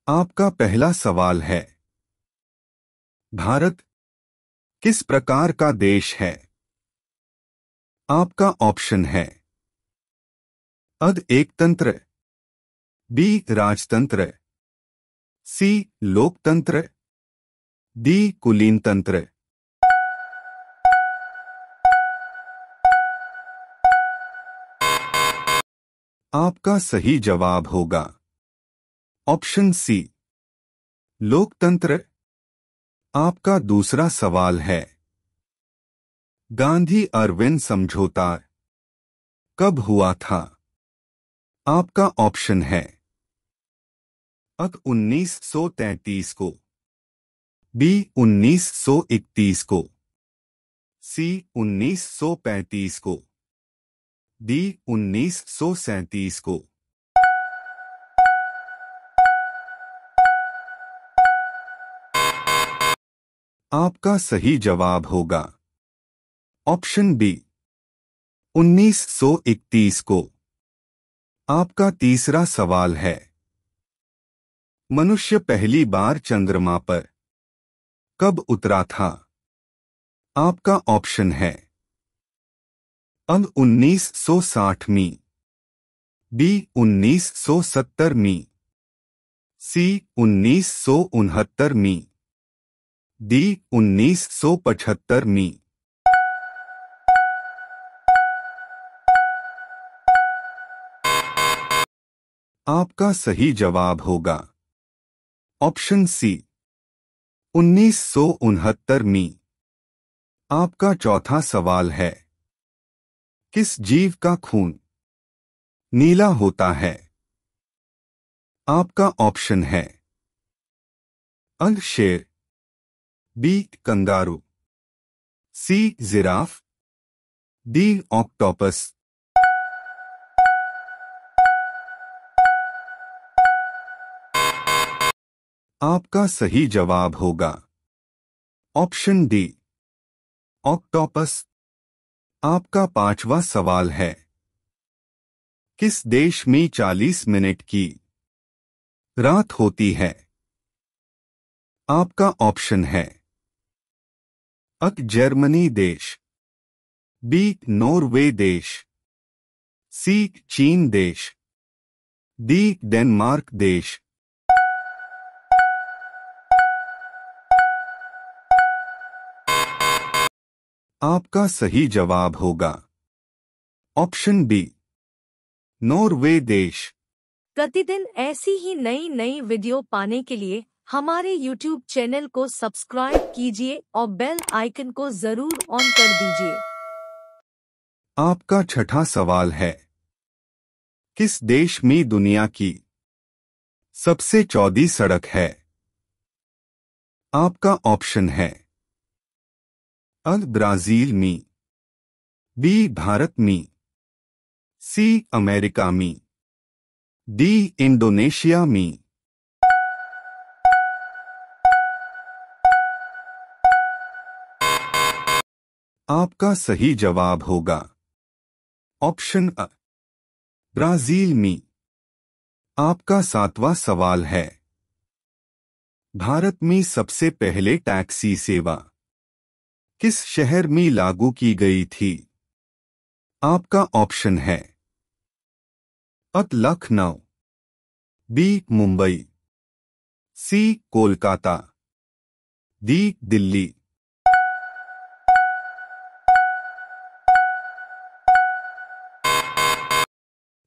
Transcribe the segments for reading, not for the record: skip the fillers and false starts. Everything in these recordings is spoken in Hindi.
आपका पहला सवाल है, भारत किस प्रकार का देश है? आपका ऑप्शन है अद एकतंत्र, बी राजतंत्र, सी लोकतंत्र, डी कुलीन तंत्र। आपका सही जवाब होगा ऑप्शन सी लोकतंत्र। आपका दूसरा सवाल है, गांधी अरविंद समझौता कब हुआ था? आपका ऑप्शन है अ 1933 को, बी 1931 को, सी 1935 को, डी 1937 को। आपका सही जवाब होगा ऑप्शन बी 1931 को। आपका तीसरा सवाल है, मनुष्य पहली बार चंद्रमा पर कब उतरा था? आपका ऑप्शन है अ 1960 में, बी 1970 में, सी 1969 में, डी 1975 में। आपका सही जवाब होगा ऑप्शन सी 1969 में। आपका चौथा सवाल है, किस जीव का खून नीला होता है? आपका ऑप्शन है अ शेर, B kangaroo, C giraffe, D octopus. आपका सही जवाब होगा ऑप्शन डी ऑक्टोपस। आपका पांचवा सवाल है, किस देश में 40 मिनट की रात होती है? आपका ऑप्शन है अ जर्मनी देश, बी नॉर्वे देश, सी चीन देश, डी डेनमार्क देश। आपका सही जवाब होगा ऑप्शन बी नॉर्वे देश। प्रतिदिन ऐसी ही नई नई वीडियो पाने के लिए हमारे YouTube चैनल को सब्सक्राइब कीजिए और बेल आइकन को जरूर ऑन कर दीजिए। आपका छठा सवाल है, किस देश में दुनिया की सबसे चौड़ी सड़क है? आपका ऑप्शन है अ ब्राजील में, बी भारत में, सी अमेरिका में, डी इंडोनेशिया में। आपका सही जवाब होगा ऑप्शन अ ब्राजील में। आपका सातवां सवाल है, भारत में सबसे पहले टैक्सी सेवा किस शहर में लागू की गई थी? आपका ऑप्शन है अ लखनऊ, बी मुंबई, सी कोलकाता, डी दिल्ली।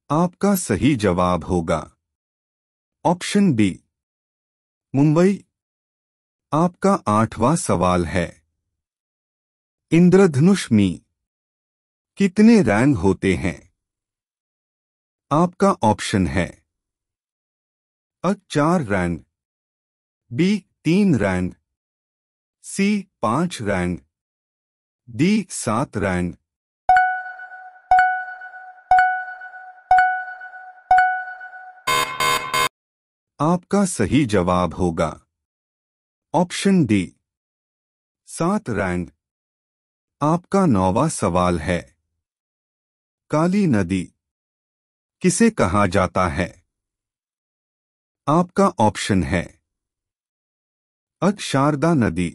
आपका सही जवाब होगा ऑप्शन बी मुंबई। आपका आठवां सवाल है, इंद्रधनुष में कितने रंग होते हैं? आपका ऑप्शन है अ 4 रंग, बी 3 रंग, सी 5 रंग, डी 7 रंग। आपका सही जवाब होगा ऑप्शन डी 7 रंग। आपका नौवां सवाल है, काली नदी किसे कहा जाता है? आपका ऑप्शन है अ शारदा नदी,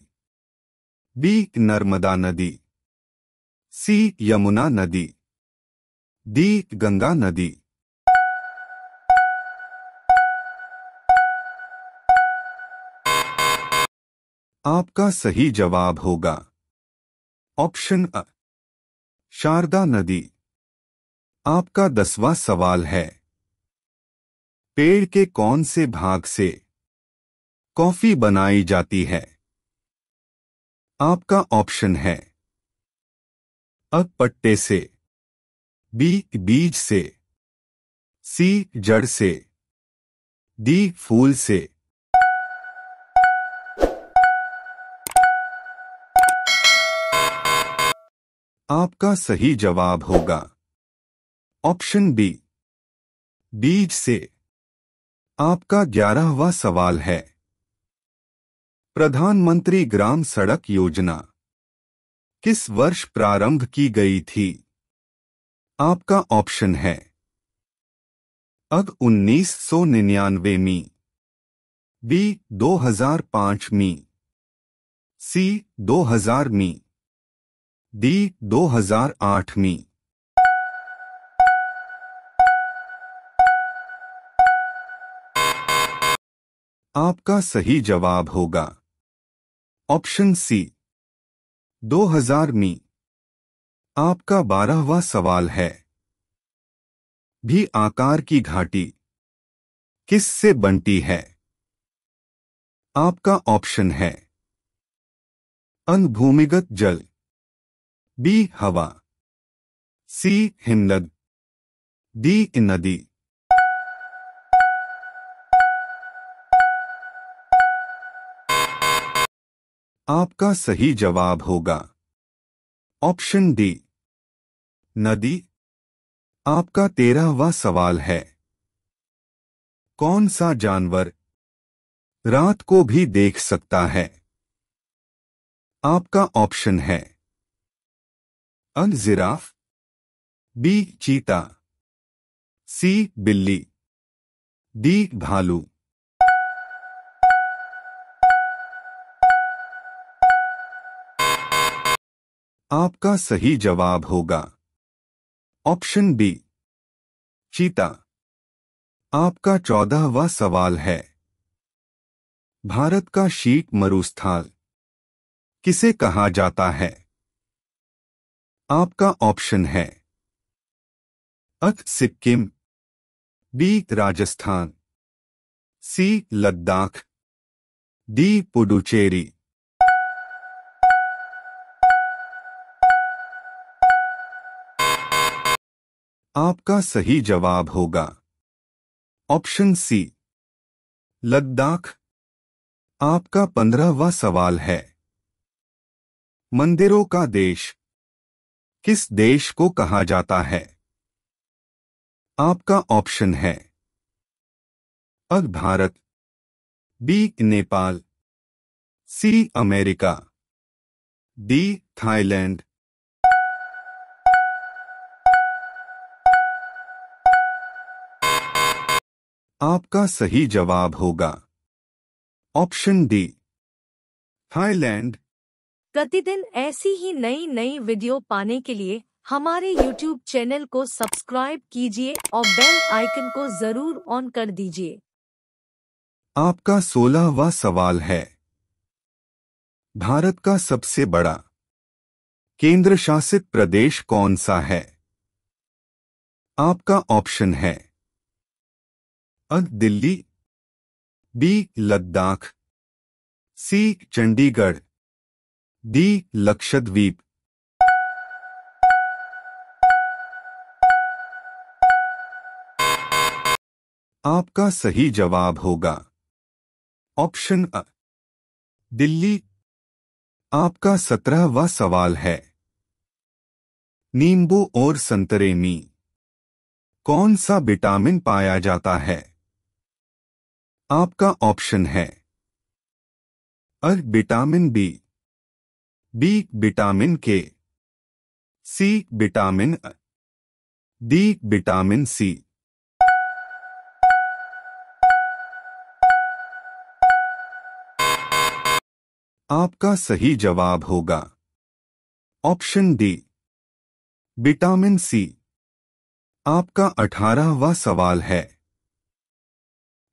बी नर्मदा नदी, सी यमुना नदी, डी गंगा नदी। आपका सही जवाब होगा ऑप्शन अ शारदा नदी। आपका 10वां सवाल है, पेड़ के कौन से भाग से कॉफी बनाई जाती है? आपका ऑप्शन है अ पत्ते से, बी बीज से, सी जड़ से, डी फूल से। आपका सही जवाब होगा ऑप्शन बी बीज से। आपका 11वां सवाल है, प्रधानमंत्री ग्राम सड़क योजना किस वर्ष प्रारंभ की गई थी? आपका ऑप्शन है अ 1999 में, बी 2005 में, सी 2000 में, डी 2008 में। आपका सही जवाब होगा ऑप्शन सी 2000 में। आपका 12वां सवाल है, भी आकार की घाटी किस से बनती है? आपका ऑप्शन है अन भूमिगत जल, बी हवा, सी हिमनद, डी नदी। आपका सही जवाब होगा ऑप्शन डी नदी। आपका 13वां सवाल है, कौन सा जानवर रात को भी देख सकता है? आपका ऑप्शन है अ जिराफ, बी चीता, सी बिल्ली, डी भालू। आपका सही जवाब होगा ऑप्शन बी चीता। आपका 14वां सवाल है, भारत का शीत मरुस्थल किसे कहा जाता है? आपका ऑप्शन है अ सिक्किम, बी राजस्थान, सी लद्दाख, डी पुडुचेरी। आपका सही जवाब होगा ऑप्शन सी लद्दाख। आपका 15वां सवाल है, मंदिरों का देश किस देश को कहा जाता है? आपका ऑप्शन है A Bharat, B Nepal, C America, D Thailand. आपका सही जवाब होगा ऑप्शन डी थाईलैंड। प्रतिदिन ऐसी ही नई नई वीडियो पाने के लिए हमारे YouTube चैनल को सब्सक्राइब कीजिए और बेल आइकन को जरूर ऑन कर दीजिए। आपका 16वां सवाल है, भारत का सबसे बड़ा केंद्र शासित प्रदेश कौन सा है? आपका ऑप्शन है अ दिल्ली, बी लद्दाख, सी चंडीगढ़, डी लक्षद्वीप। आपका सही जवाब होगा ऑप्शन अ दिल्ली। आपका 17वां सवाल है, नींबू और संतरे में कौन सा विटामिन पाया जाता है? आपका ऑप्शन है अ विटामिन बी, बी विटामिन के, सी विटामिन अ, डी विटामिन सी। आपका सही जवाब होगा ऑप्शन डी विटामिन सी। आपका 18वां सवाल है,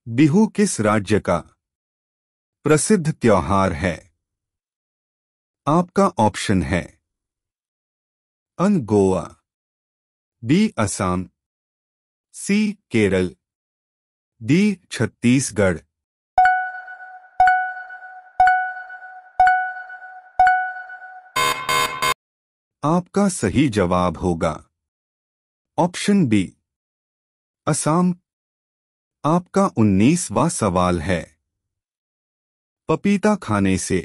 बिहू किस राज्य का प्रसिद्ध त्योहार है? आपका ऑप्शन है अन गोवा, बी असम, सी केरल, डी छत्तीसगढ़। आपका सही जवाब होगा ऑप्शन बी असम। आपका 19वां सवाल है, पपीता खाने से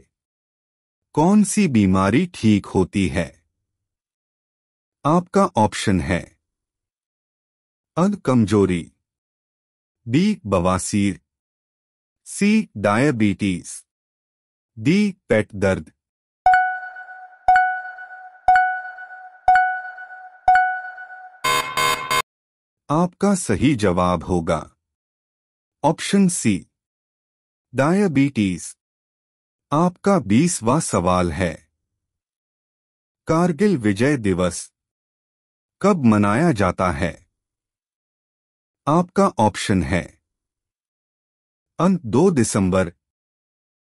कौन सी बीमारी ठीक होती है? आपका ऑप्शन है अ कमजोरी, बी बवासीर, सी डायबिटीज, डी पेट दर्द। आपका सही जवाब होगा ऑप्शन सी डायबिटीज। आपका 20वां सवाल है, कारगिल विजय दिवस कब मनाया जाता है? आपका ऑप्शन है अन 2 दिसंबर,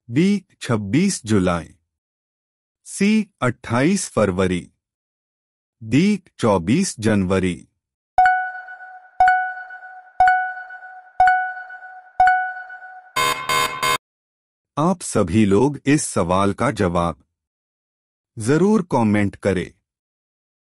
बी 26 जुलाई, सी 28 फरवरी, डी 24 जनवरी। आप सभी लोग इस सवाल का जवाब जरूर कमेंट करें।